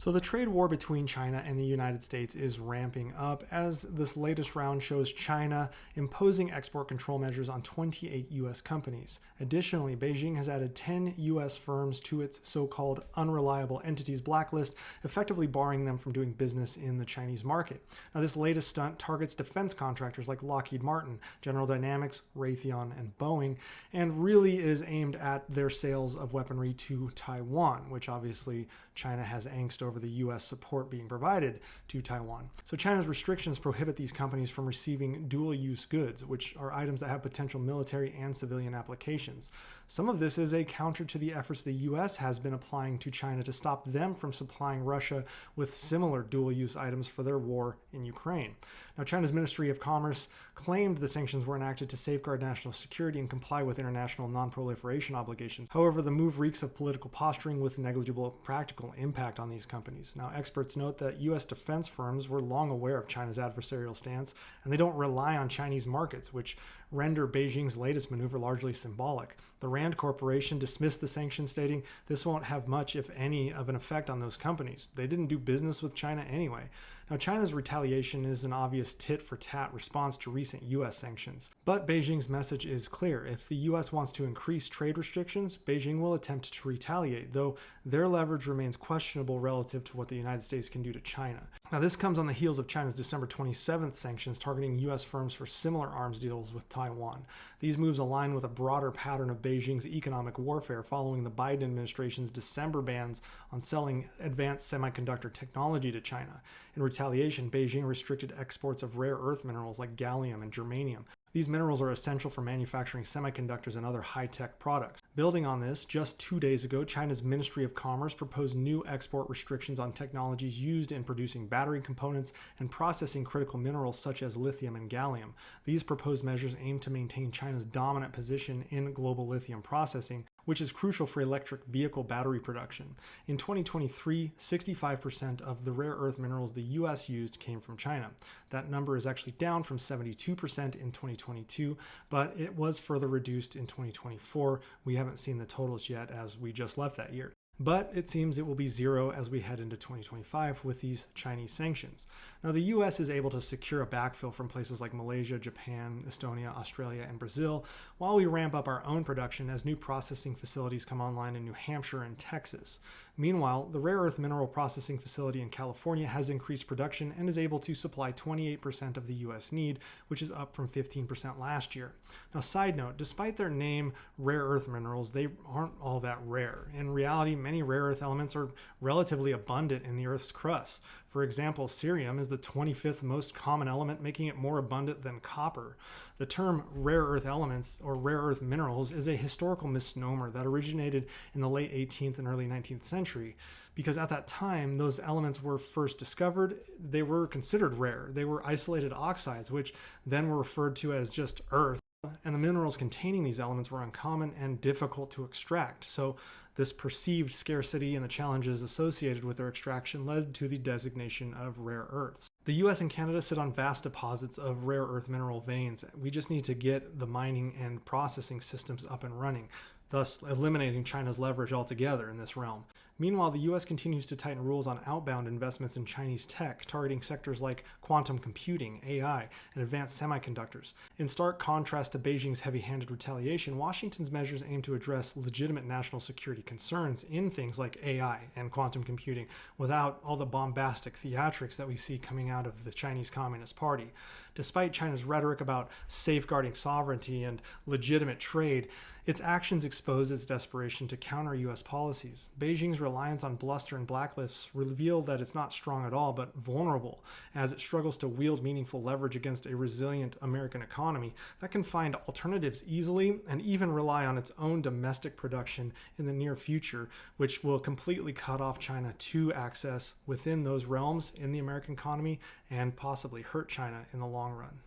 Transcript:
So the trade war between China and the United States is ramping up as this latest round shows China imposing export control measures on 28 U.S. companies. Additionally, Beijing has added 10 U.S. firms to its so-called unreliable entities blacklist, effectively barring them from doing business in the Chinese market. Now, this latest stunt targets defense contractors like Lockheed Martin, General Dynamics, Raytheon, and Boeing, and really is aimed at their sales of weaponry to Taiwan, which obviously China has angst over the U.S. support being provided to Taiwan. So China's restrictions prohibit these companies from receiving dual-use goods, which are items that have potential military and civilian applications. Some of this is a counter to the efforts the U.S. has been applying to China to stop them from supplying Russia with similar dual-use items for their war in Ukraine. Now, China's Ministry of Commerce claimed the sanctions were enacted to safeguard national security and comply with international non-proliferation obligations. However, the move reeks of political posturing with negligible practical impact on these companies. Now, experts note that U.S. defense firms were long aware of China's adversarial stance, and they don't rely on Chinese markets, which render Beijing's latest maneuver largely symbolic. The Rand Corporation dismissed the sanctions, stating this won't have much, if any, of an effect on those companies. They didn't do business with China anyway. Now, China's retaliation is an obvious tit-for-tat response to recent U.S. sanctions. But Beijing's message is clear. If the U.S. wants to increase trade restrictions, Beijing will attempt to retaliate, though their leverage remains questionable relative to what the United States can do to China. Now, this comes on the heels of China's December 27th sanctions targeting U.S. firms for similar arms deals with Taiwan. These moves align with a broader pattern of Beijing's economic warfare following the Biden administration's December bans on selling advanced semiconductor technology to China. In retaliation, Beijing restricted exports of rare earth minerals like gallium and germanium. These minerals are essential for manufacturing semiconductors and other high-tech products. Building on this, just 2 days ago, China's Ministry of Commerce proposed new export restrictions on technologies used in producing battery components and processing critical minerals such as lithium and gallium. These proposed measures aim to maintain China's dominant position in global lithium processing, which is crucial for electric vehicle battery production. In 2023, 65% of the rare earth minerals the U.S. used came from China. That number is actually down from 72% in 2022, but it was further reduced in 2024. We haven't seen the totals yet as we just left that year. But it seems it will be zero as we head into 2025 with these Chinese sanctions. Now, the U.S. is able to secure a backfill from places like Malaysia, Japan, Estonia, Australia, and Brazil, while we ramp up our own production as new processing facilities come online in New Hampshire and Texas. Meanwhile, the rare earth mineral processing facility in California has increased production and is able to supply 28% of the U.S. need, which is up from 15% last year. Now, side note, despite their name, rare earth minerals, they aren't all that rare. In reality, many rare earth elements are relatively abundant in the Earth's crust. For example, cerium is the 25th most common element, making it more abundant than copper. The term rare earth elements or rare earth minerals is a historical misnomer that originated in the late 18th and early 19th century. Because at that time, those elements were first discovered, they were considered rare. They were isolated oxides, which then were referred to as just earth. And the minerals containing these elements were uncommon and difficult to extract. So this perceived scarcity and the challenges associated with their extraction led to the designation of rare earths. The US and Canada sit on vast deposits of rare earth mineral veins. We just need to get the mining and processing systems up and running, thus eliminating China's leverage altogether in this realm. Meanwhile, the U.S. continues to tighten rules on outbound investments in Chinese tech, targeting sectors like quantum computing, AI, and advanced semiconductors. In stark contrast to Beijing's heavy-handed retaliation, Washington's measures aim to address legitimate national security concerns in things like AI and quantum computing without all the bombastic theatrics that we see coming out of the Chinese Communist Party. Despite China's rhetoric about safeguarding sovereignty and legitimate trade, its actions expose its desperation to counter U.S. policies. Beijing's reliance on bluster and blacklists reveal that it's not strong at all, but vulnerable, as it struggles to wield meaningful leverage against a resilient American economy that can find alternatives easily and even rely on its own domestic production in the near future, which will completely cut off China to access within those realms in the American economy and possibly hurt China in the long run.